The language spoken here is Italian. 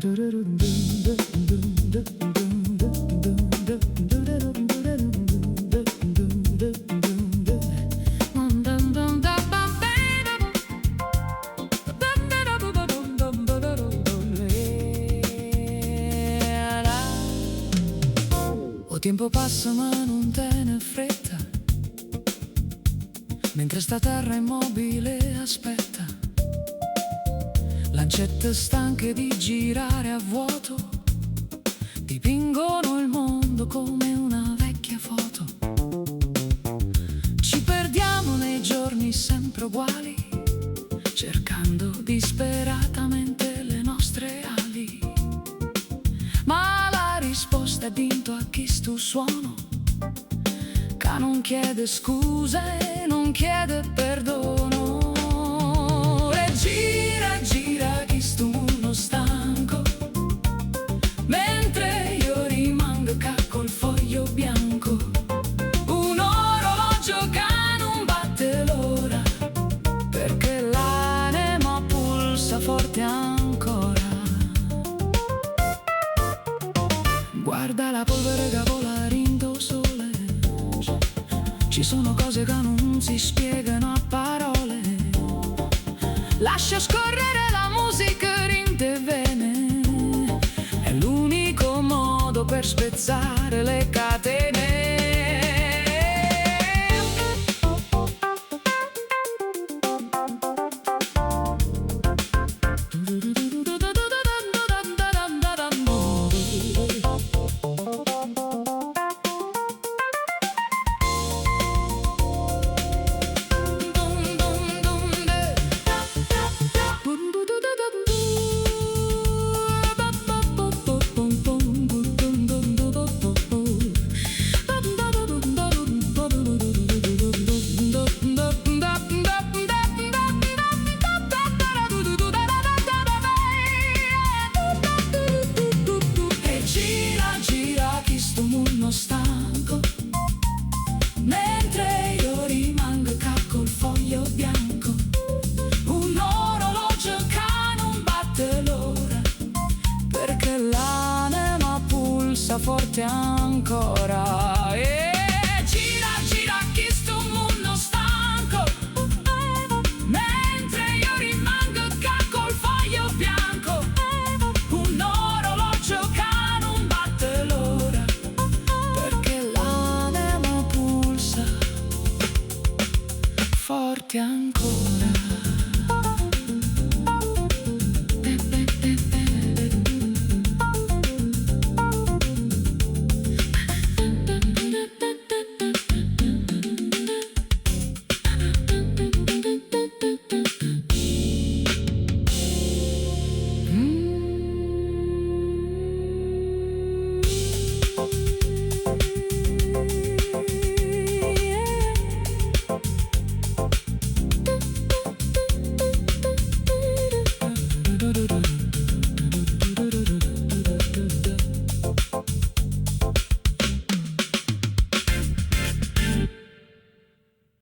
O tempo passa ma non te ne fretta, mentre sta terra immobile aspetta. Lancette stanche di girare a vuoto dipingono il mondo come una vecchia foto. Ci perdiamo nei giorni sempre uguali, cercando disperatamente le nostre ali. Ma la risposta è vinto a chi stu suono, che non chiede scuse e non chiede perdono. E gira, gira chi stu mondo stanco, mentre io rimango ca col foglio bianco. Un orologio che non batte l'ora, perché l'anima pulsa forte ancora. Guarda la polvere che vola rinto sole, ci sono cose che non si spiegano a parole. Lascia scorrere la musica rinte vene, è l'unico modo per spezzare le catene. Stanco, mentre io rimango ca col foglio bianco. Un orologio che non batte l'ora, perché l'anima pulsa forte ancora. E gira, gira chi sto mondo stanco, mentre io rimango ca col foglio bianco. Un orologio che non batte l'ora, forte ancora.